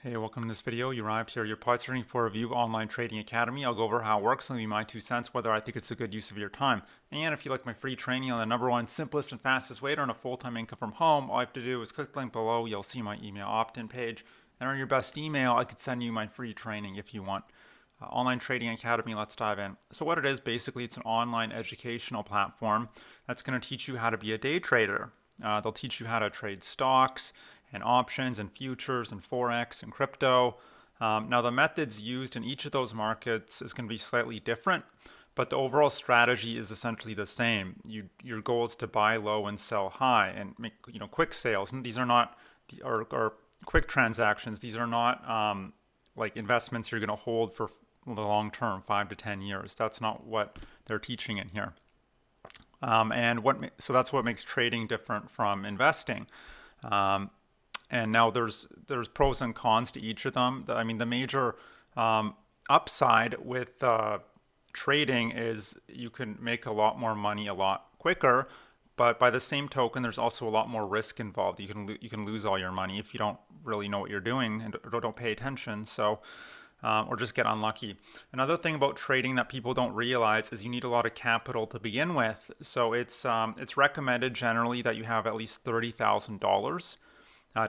Hey, welcome to this video. You arrived here. You're probably searching for a review of Online Trading Academy. I'll go over how it works and give you my 2 cents, whether I think it's a good use of your time. And if you like my free training on the number one simplest and fastest way to earn a full-time income from home, all you have to do is click the link below. You'll see my email opt-in page. And on your best email, I could send you my free training if you want. Online Trading Academy, let's dive in. So what it is, basically, it's an online educational platform that's going to teach you how to be a day trader. They'll teach you how to trade stocks and options and futures and forex and crypto. Now the methods used in each of those markets is going to be slightly different, but the overall strategy is essentially the same. Your goal is to buy low and sell high and make quick sales. And these are not or quick transactions. These are not like investments you're going to hold for the long term, 5 to 10 years. That's not what they're teaching in here. So that's what makes trading different from investing. And now there's pros and cons to each of them. I mean, the major upside with trading is you can make a lot more money a lot quicker. But by the same token, there's also a lot more risk involved. You can lose all your money if you don't really know what you're doing and don't pay attention. So. Or just get unlucky. Another thing about trading that people don't realize is you need a lot of capital to begin with. So it's recommended generally that you have at least $30,000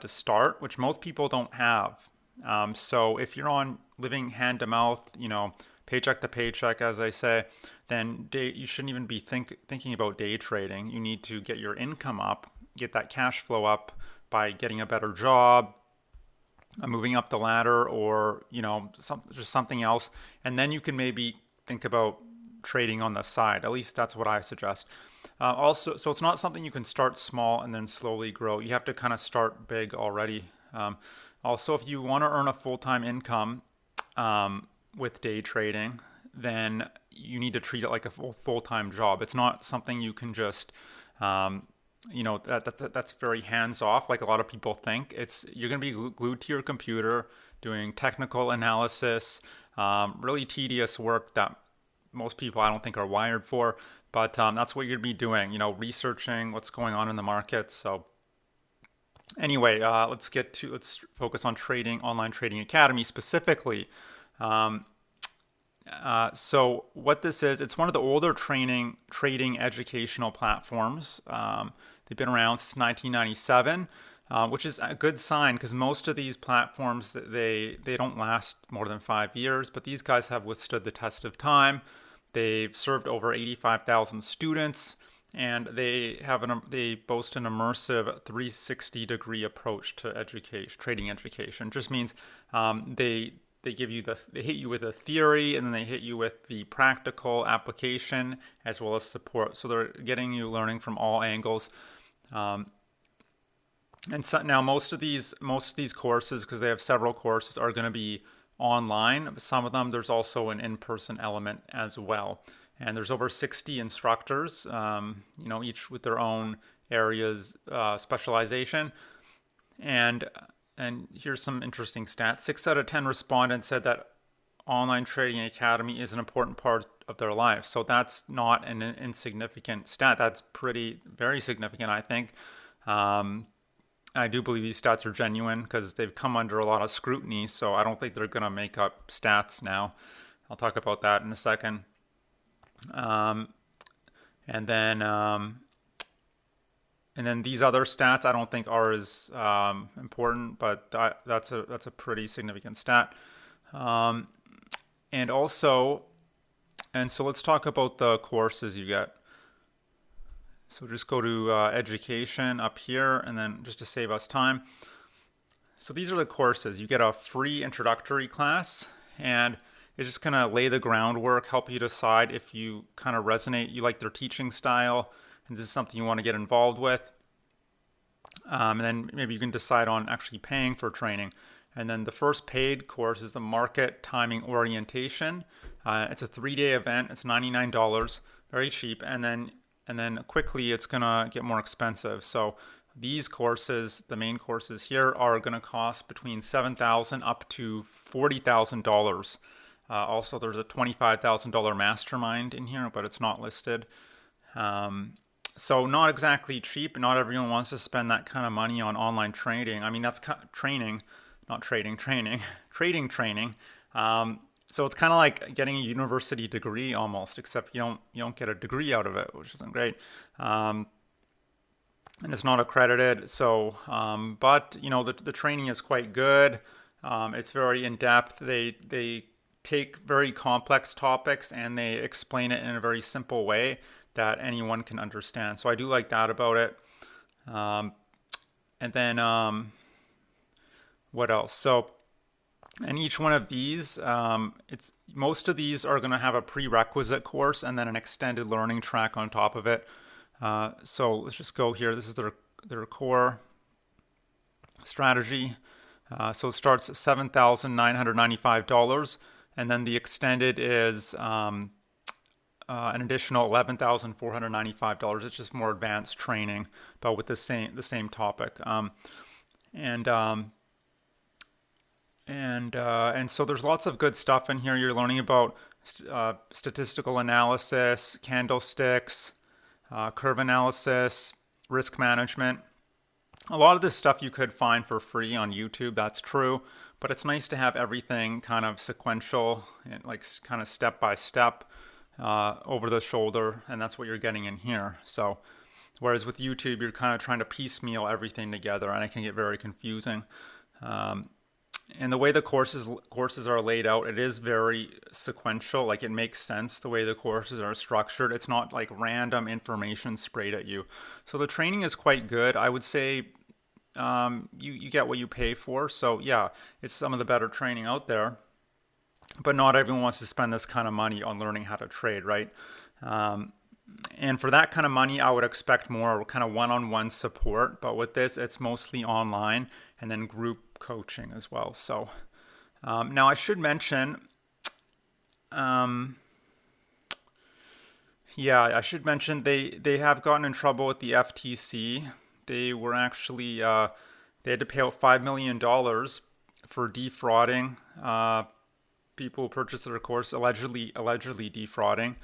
to start, which most people don't have. So if you're on living hand to mouth, paycheck to paycheck, as I say, then you shouldn't even be thinking about day trading. You need to get your income up, get that cash flow up by getting a better job, moving up the ladder, or just something else, and then you can maybe think about trading on the side. At least that's what I suggest. Also, so it's not something you can start small and then slowly grow. You have to kind of start big already. Also, if you want to earn a full-time income with day trading, then you need to treat it like a full-time job. It's not something you can just that's very hands-off, like a lot of people think. You're going to be glued to your computer doing technical analysis, really tedious work that most people I don't think are wired for, but that's what you're going to be doing, researching what's going on in the market. So anyway, let's focus on Online Trading Academy specifically. So what this is, it's one of the older trading educational platforms. They've been around since 1997, which is a good sign because most of these platforms, they don't last more than 5 years, but these guys have withstood the test of time. They've served over 85,000 students, and they boast an immersive 360-degree approach to trading education. Just means they hit you with a theory, and then they hit you with the practical application as well as support. So they're getting you learning from all angles. And so now most of these courses, because they have several courses, are going to be online. Some of them there's also an in-person element as well. And there's over 60 instructors, each with their own areas specialization. And here's some interesting stats. 6 out of 10 respondents said that Online Trading Academy is an important part of their life. So that's not an insignificant stat. That's very significant, I think. I do believe these stats are genuine because they've come under a lot of scrutiny. So I don't think they're going to make up stats now. I'll talk about that in a second. And then these other stats I don't think are as important, but that's a pretty significant stat. And so let's talk about the courses you get. So just go to education up here, and then just to save us time. So these are the courses. You get a free introductory class, and it's just going to lay the groundwork, help you decide if you kind of you like their teaching style, and this is something you want to get involved with. And then maybe you can decide on actually paying for training. And then the first paid course is the Market Timing Orientation. It's a 3-day event. It's $99, very cheap. And then quickly it's going to get more expensive. So these courses, the main courses here, are going to cost between $7,000 up to $40,000. Also, there's a $25,000 mastermind in here, but it's not listed. So not exactly cheap. Not everyone wants to spend that kind of money on online trading. I mean, that's training, not trading, training, trading training. So it's kind of like getting a university degree almost, except you don't get a degree out of it, which isn't great. And it's not accredited. So, but the training is quite good. It's very in depth. They take very complex topics and they explain it in a very simple way that anyone can understand. So I do like that about it. And then what else? So, and each one of these, most of these are going to have a prerequisite course and then an extended learning track on top of it. So let's just go here. This is their core strategy. So it starts at $7,995, and then the extended is an additional $11,495. It's just more advanced training, but with the same topic. And so there's lots of good stuff in here. You're learning about statistical analysis, candlesticks, curve analysis, risk management. A lot of this stuff you could find for free on YouTube, that's true, but it's nice to have everything kind of sequential and like kind of step by step over the shoulder, and that's what you're getting in here. So whereas with YouTube, you're kind of trying to piecemeal everything together, and it can get very confusing. And the way the courses are laid out, it is very sequential. Like, it makes sense the way the courses are structured. It's not like random information sprayed at you. So the training is quite good. I would say you get what you pay for. So yeah, it's some of the better training out there. But not everyone wants to spend this kind of money on learning how to trade, right? And for that kind of money, I would expect more kind of one-on-one support. But with this, it's mostly online and then group coaching as well. So now I should mention, I should mention they have gotten in trouble with the FTC. They were actually they had to pay out $5 million for defrauding people who purchased their course, allegedly defrauding.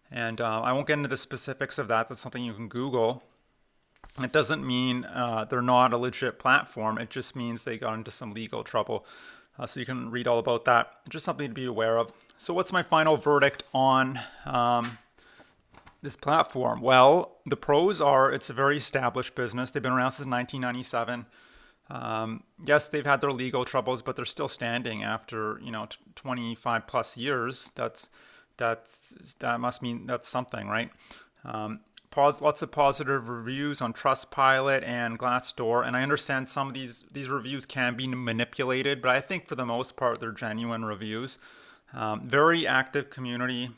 And I won't get into the specifics of that. That's something you can Google. It doesn't mean they're not a legit platform. It just means they got into some legal trouble. So you can read all about that. Just something to be aware of. So what's my final verdict on this platform? Well, the pros are it's a very established business. They've been around since 1997. Yes, they've had their legal troubles, but they're still standing after 25 plus years. That must mean that's something, right? Lots of positive reviews on Trustpilot and Glassdoor, and I understand some of these reviews can be manipulated, but I think for the most part they're genuine reviews. Very active community.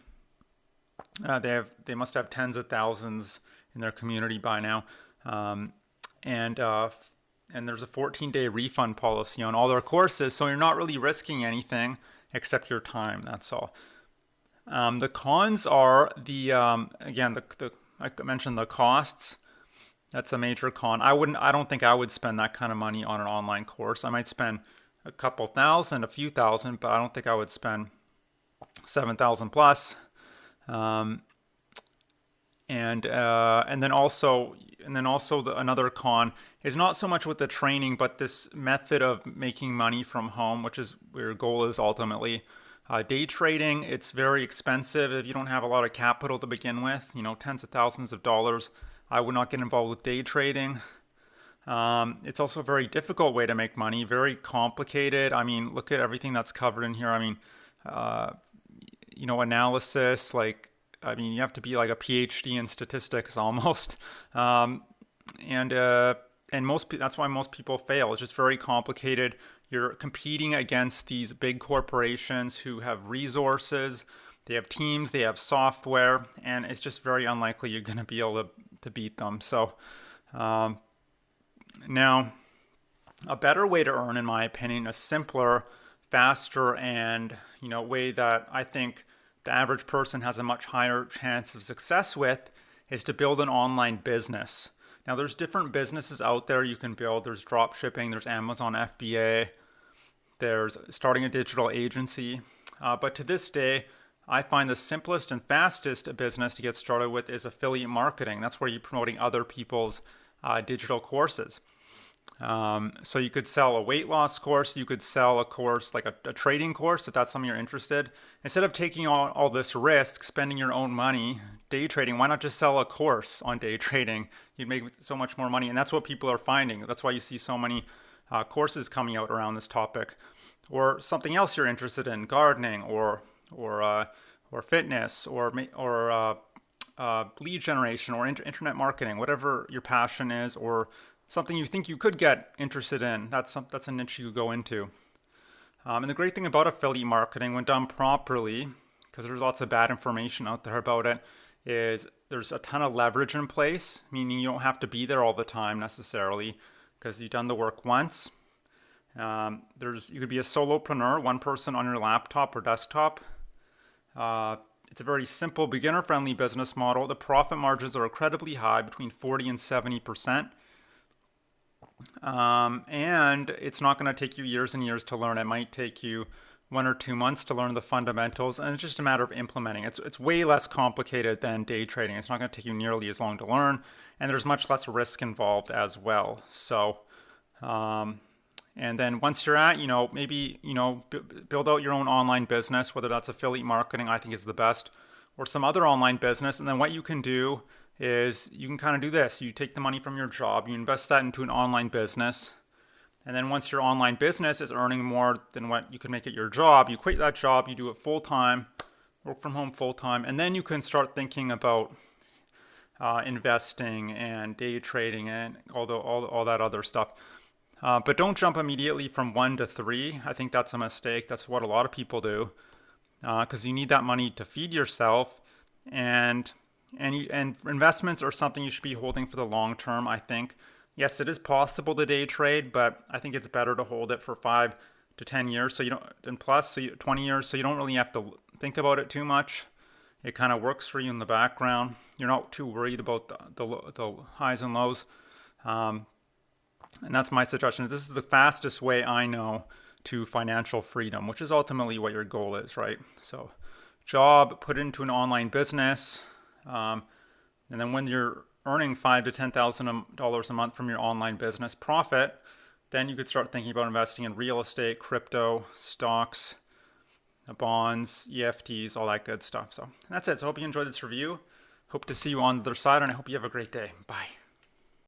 They must have tens of thousands in their community by now, and there's a 14-day refund policy on all their courses, so you're not really risking anything except your time. That's all. The cons are again I mentioned the costs. That's a major con. I don't think I would spend that kind of money on an online course. I might spend a couple thousand, a few thousand, but I don't think I would spend 7,000 plus. And then also another con is not so much with the training, but this method of making money from home, which is where your goal is ultimately. Day trading, it's very expensive if you don't have a lot of capital to begin with, tens of thousands of dollars. I would not get involved with day trading. It's also a very difficult way to make money, very complicated. I mean, look at everything that's covered in here. I mean, analysis, you have to be like a PhD in statistics almost. That's why most people fail. It's just very complicated. You're competing against these big corporations who have resources, they have teams, they have software, and it's just very unlikely you're going to be able to beat them. So now, a better way to earn, in my opinion, a simpler, faster, and way that I think the average person has a much higher chance of success with is to build an online business. Now, there's different businesses out there you can build. There's drop shipping, there's Amazon FBA, there's starting a digital agency. But to this day, I find the simplest and fastest business to get started with is affiliate marketing. That's where you're promoting other people's digital courses. So you could sell a weight loss course, you could sell a course like a trading course if that's something you're interested. Instead of taking on all this risk, spending your own money day trading, why not just sell a course on day trading? You'd make so much more money, and that's what people are finding. That's why you see so many courses coming out around this topic, or something else you're interested in, gardening or fitness or lead generation or internet marketing, whatever your passion is, or something you think you could get interested in. That's a niche you could go into. And the great thing about affiliate marketing, when done properly, because there's lots of bad information out there about it, is there's a ton of leverage in place, meaning you don't have to be there all the time necessarily, because you've done the work once. You could be a solopreneur, one person on your laptop or desktop. It's a very simple, beginner-friendly business model. The profit margins are incredibly high, between 40 and 70%. And it's not going to take you years and years to learn. It might take you 1 or 2 months to learn the fundamentals, and it's just a matter of implementing. It's way less complicated than day trading. It's not going to take you nearly as long to learn, and there's much less risk involved as well. So, and then once you're at, maybe, build out your own online business, whether that's affiliate marketing, I think is the best, or some other online business. And then what you can do is you can kind of do this. You take the money from your job, you invest that into an online business. And then once your online business is earning more than what you can make at your job, you quit that job, you do it full time, work from home full time, and then you can start thinking about investing and day trading and all that other stuff. But don't jump immediately from 1 to 3. I think that's a mistake. That's what a lot of people do, because you need that money to feed yourself, and investments are something you should be holding for the long term, I think. Yes, it is possible to day trade, but I think it's better to hold it for 5 to 10 years, so you don't, and plus, 20 years, so you don't really have to think about it too much. It kind of works for you in the background. You're not too worried about the highs and lows. And that's my suggestion. This is the fastest way I know to financial freedom, which is ultimately what your goal is, right? So, job, put it into an online business, and then when you're earning $5,000 to $10,000 a month from your online business profit, then you could start thinking about investing in real estate, crypto, stocks, bonds, EFTs, all that good stuff. So that's it. So I hope you enjoyed this review. Hope to see you on the other side, and I hope you have a great day. Bye.